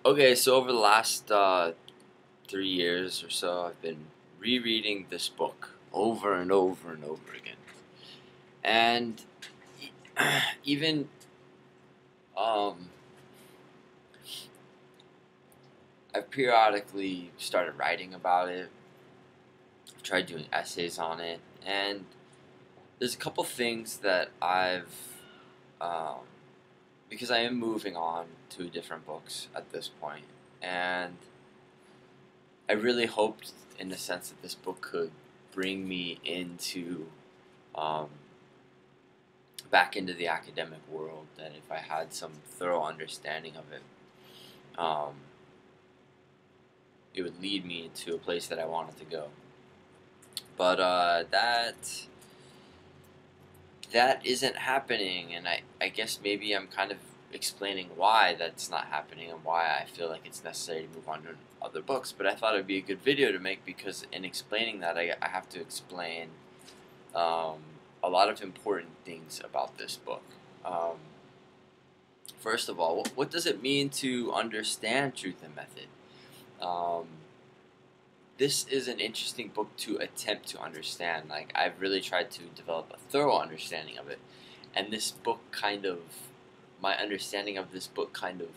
Okay, so over the last 3 years or so, I've been rereading this book over and over and over again. And even um, I've periodically started writing about it. I've tried doing essays on it. And there's a couple things that um, because I am moving on to different books at this point, and I really hoped, in the sense, that this book could bring me into um, back into the academic world. That if I had some thorough understanding of it, um, it would lead me to a place that I wanted to go. But that isn't happening, and I guess maybe I'm kind of explaining why that's not happening and why I feel like it's necessary to move on to other books. But I thought it would be a good video to make, because in explaining that, I have to explain um, a lot of important things about this book. Um, First of all, what does it mean to understand Truth and Method? Um, this is an interesting book to attempt to understand. Like, I've really tried to develop a thorough understanding of it, and this book my understanding of this book kind of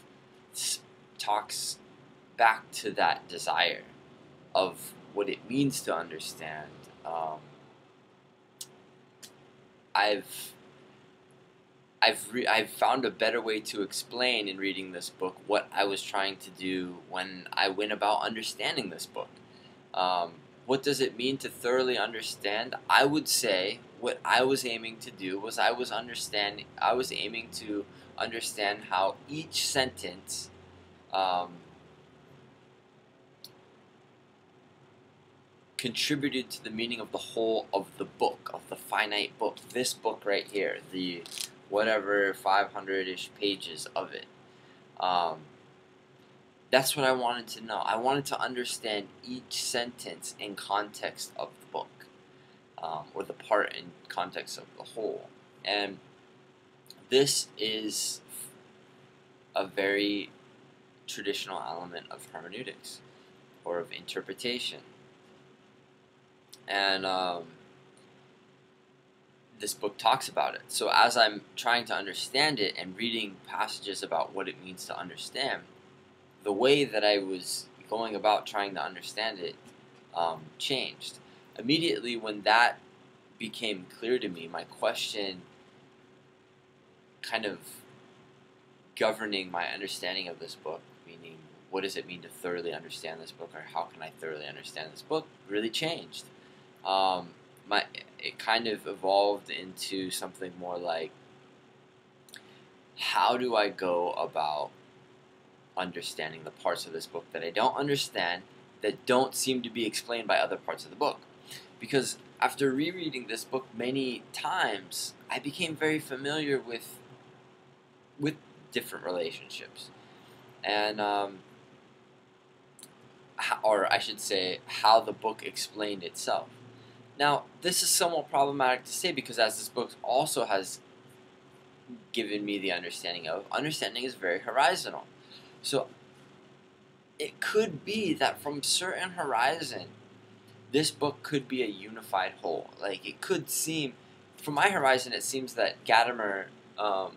talks back to that desire of what it means to understand. I've I've found a better way to explain in reading this book what I was trying to do when I went about understanding this book. Um, what does it mean to thoroughly understand? I would say what I was aiming to do was I was aiming to understand how each sentence um, contributed to the meaning of the whole of the book, of the finite book. This book right here, the whatever 500-ish pages of it. Um, that's what I wanted to know. I wanted to understand each sentence in context of the book, or the part in context of the whole. And this is a very traditional element of hermeneutics, or of interpretation. And this book talks about it. So as I'm trying to understand it and reading passages about what it means to understand, the way that I was going about trying to understand it changed. Immediately when that became clear to me, my question kind of governing my understanding of this book, meaning what does it mean to thoroughly understand this book, or how can I thoroughly understand this book, really changed. Um, it kind of evolved into something more like, how do I go about understanding the parts of this book that I don't understand, that don't seem to be explained by other parts of the book? Because after rereading this book many times, I became very familiar with different relationships, and or I should say, how the book explained itself. Now, this is somewhat problematic to say, because as this book also has given me the understanding is very horizontal. So it could be that from certain horizon, this book could be a unified whole. Like, it could seem, from my horizon, it seems that Gadamer, or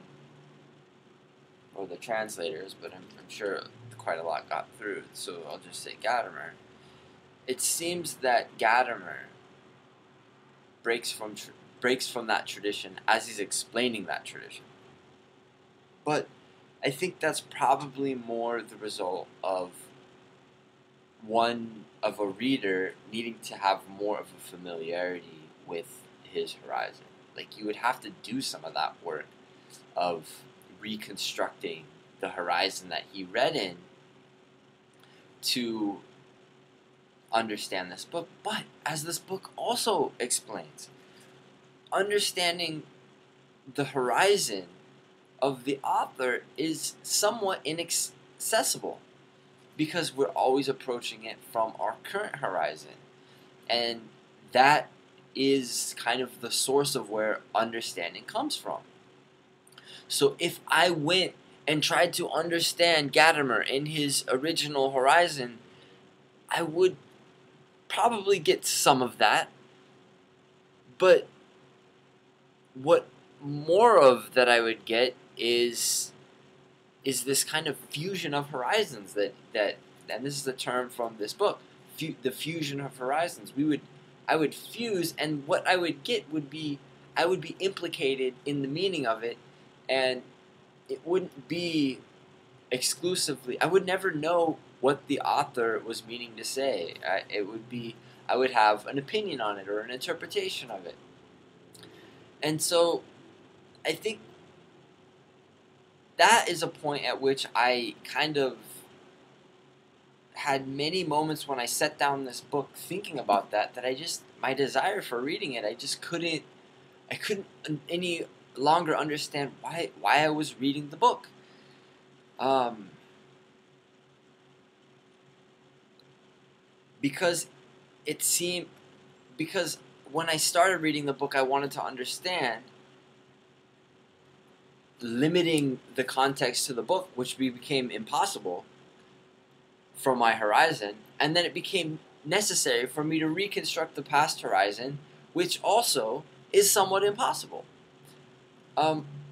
the translators, but I'm sure quite a lot got through, so I'll just say Gadamer. It seems that Gadamer breaks from that tradition as he's explaining that tradition. But I think that's probably more the result of a reader needing to have more of a familiarity with his horizon. Like, you would have to do some of that work of reconstructing the horizon that he read in to understand this book. But as this book also explains, understanding the horizon of the author is somewhat inaccessible, because we're always approaching it from our current horizon. And that is kind of the source of where understanding comes from. So if I went and tried to understand Gadamer in his original Horizon, I would probably get some of that. But what more of that I would get is this kind of fusion of horizons that and this is a term from this book, the fusion of horizons. I would fuse, and what I would get would be I would be implicated in the meaning of it, and it wouldn't be exclusively. I would never know what the author was meaning to say. I would have an opinion on it or an interpretation of it, and so I think that is a point at which I kind of had many moments when I set down this book thinking about that I just, my desire for reading it, I couldn't any longer understand why I was reading the book. Because it seemed, because when I started reading the book, I wanted to understand, limiting the context to the book, which became impossible from my horizon, and then it became necessary for me to reconstruct the past horizon, which also is somewhat impossible.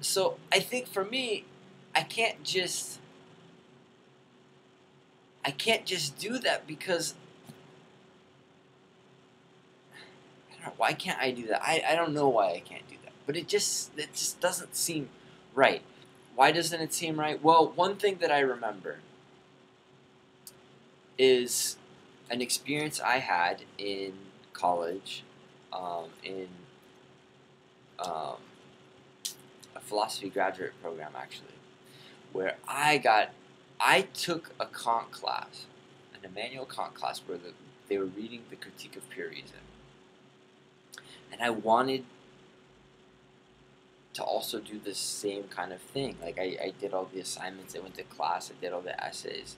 So I think for me, I can't just do that because I don't know, why can't I do that? I don't know why I can't do that, but it just doesn't seem right. Why doesn't it seem right? Well, one thing that I remember is an experience I had in college, in a philosophy graduate program, actually, where I took a Kant class, an Immanuel Kant class, where they were reading the Critique of Pure Reason, and I wanted to also do the same kind of thing. Like I did all the assignments, I went to class, I did all the essays,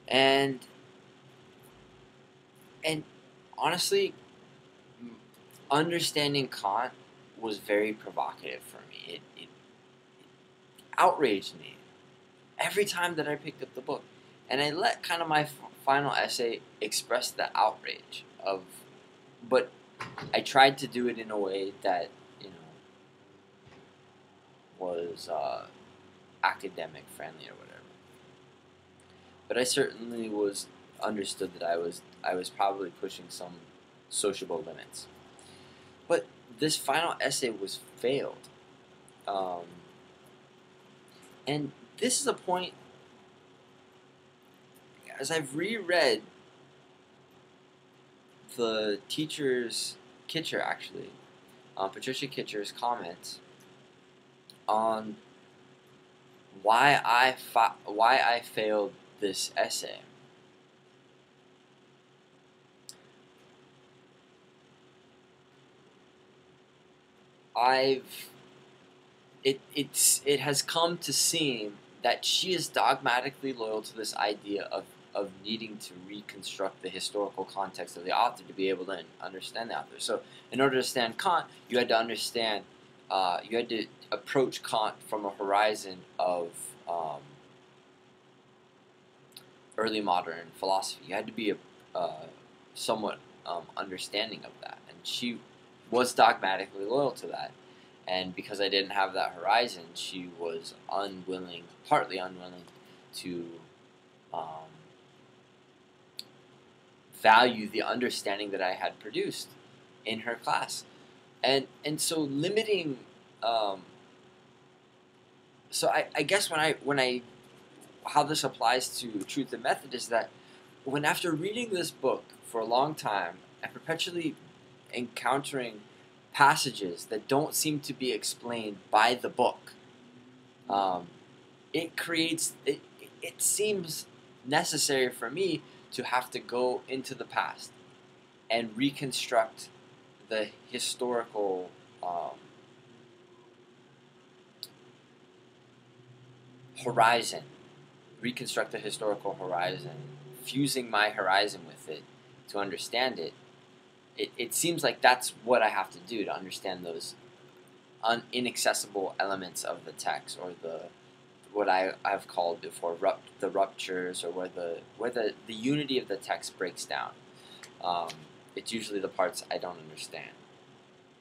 and honestly, understanding Kant was very provocative for me. It outraged me every time that I picked up the book, and I let kind of my final essay express the outrage of, but I tried to do it in a way that, you know, was academic friendly or whatever. But I certainly was understood that I was probably pushing some sociable limits. But this final essay was failed, and this is a point, as I've reread the teacher's, Kitcher actually, Patricia Kitcher's comments on why I failed this essay. It has come to seem that she is dogmatically loyal to this idea of needing to reconstruct the historical context of the author to be able to understand the author. So, in order to understand Kant, you had to understand, you had to approach Kant from a horizon of early modern philosophy. You had to be somewhat understanding of that, and she was dogmatically loyal to that. And because I didn't have that horizon, she was partly unwilling to value the understanding that I had produced in her class, and so limiting. So I guess when I how this applies to Truth and Method is that when, after reading this book for a long time and perpetually encountering passages that don't seem to be explained by the book, it seems necessary for me to have to go into the past and reconstruct the historical horizon, fusing my horizon with it to understand it. It seems like that's what I have to do to understand those inaccessible elements of the text, or what I've called before the ruptures, or where the unity of the text breaks down. It's usually the parts I don't understand.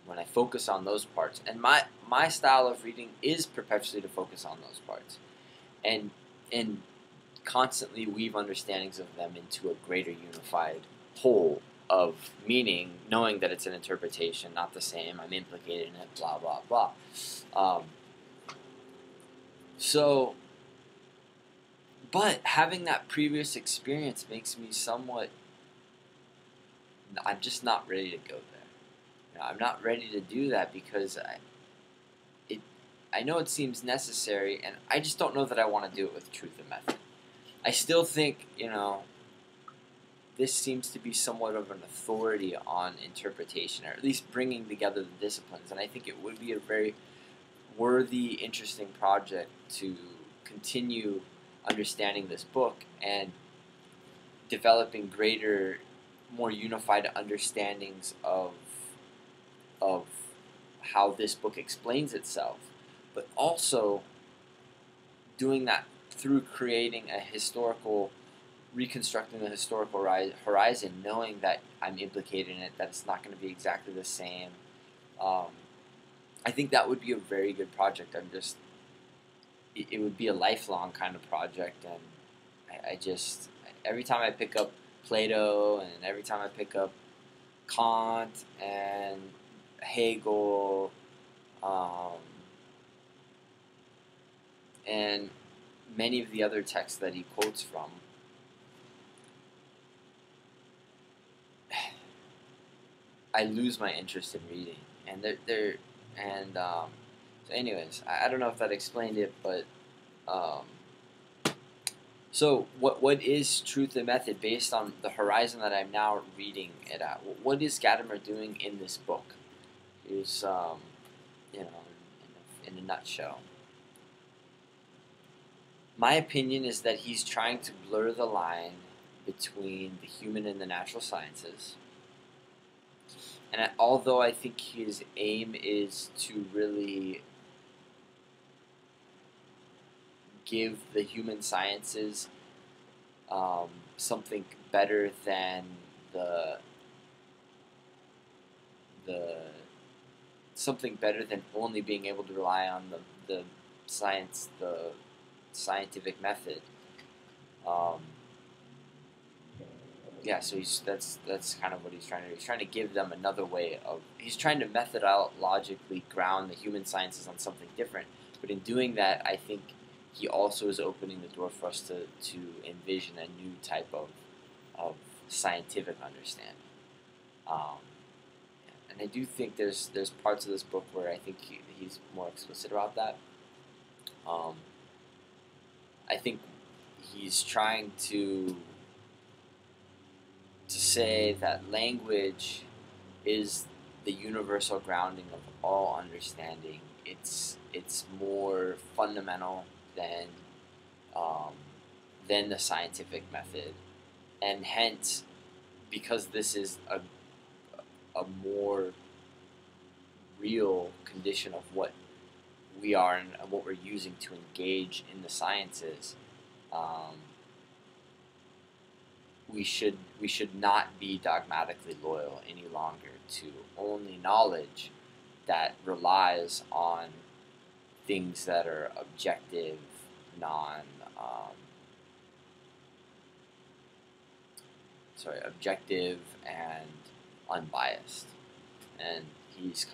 When I focus on those parts, and my style of reading is perpetually to focus on those parts, and constantly weave understandings of them into a greater unified whole of meaning, knowing that it's an interpretation, not the same. I'm implicated in it, blah blah blah. So, but having that previous experience makes me somewhat. I'm just not ready to go there. I'm not ready to do that because I know it seems necessary, and I just don't know that I want to do it with Truth and Method. I still think, this seems to be somewhat of an authority on interpretation, or at least bringing together the disciplines, and I think it would be a very worthy, interesting project to continue understanding this book and developing greater, more unified understandings of how this book explains itself, but also doing that through creating a historical, reconstructing the historical horizon, knowing that I'm implicated in it, that it's not going to be exactly the same. I think that would be a very good project. It would be a lifelong kind of project, and I just, every time I pick up Plato, and every time I pick up Kant and Hegel, and many of the other texts that he quotes from, I lose my interest in reading. And so anyways, I don't know if that explained it, but so what is Truth and Method based on the horizon that I'm now reading it at? What is Gadamer doing in this book? Here's in a nutshell. My opinion is that he's trying to blur the line between the human and the natural sciences. And although I think his aim is to really give the human sciences something better than something better than only being able to rely on the scientific method. So that's kind of what he's trying to do. He's trying to give them another way of. He's trying to methodologically ground the human sciences on something different. But in doing that, I think he also is opening the door for us to envision a new type of scientific understanding. And I do think there's parts of this book where I think he's more explicit about that. I think he's trying to say that language is the universal grounding of all understanding. It's more fundamental than the scientific method, and hence, because this is a more real condition of what we are and what we're using to engage in the sciences, we should not be dogmatically loyal any longer to only knowledge that relies on things that are objective, objective and unbiased. And he's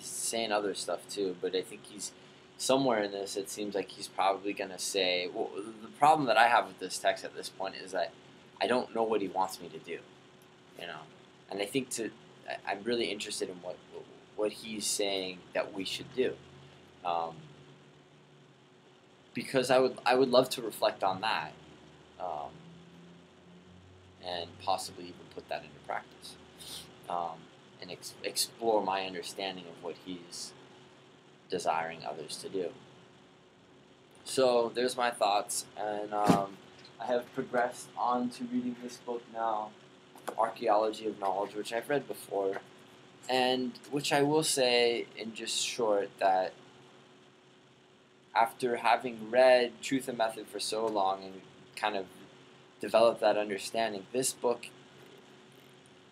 saying other stuff too, but I think he's somewhere in this. It seems like he's probably going to say, well, the problem that I have with this text at this point is that I don't know what he wants me to do, and I think I'm really interested in what he's saying that we should do, because I would love to reflect on that, and possibly even put that into practice, and explore my understanding of what he's desiring others to do. So there's my thoughts, and I have progressed on to reading this book now, Archaeology of Knowledge, which I've read before, and which I will say in just short that after having read Truth and Method for so long and kind of developed that understanding, this book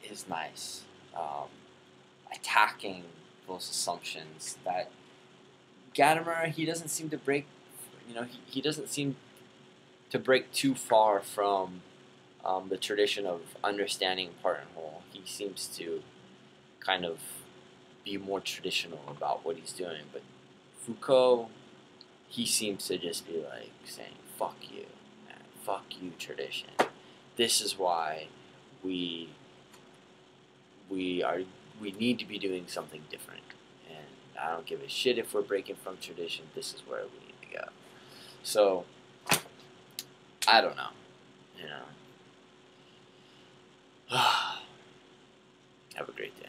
is nice. Attacking those assumptions that Gadamer, he doesn't seem to break, he doesn't seem to break too far from the tradition of understanding part and whole. He seems to kind of be more traditional about what he's doing. But Foucault, he seems to just be like saying, fuck you, man. Fuck you, tradition. This is why we need to be doing something different. And I don't give a shit if we're breaking from tradition. This is where we need to go. So, I don't know. Have a great day.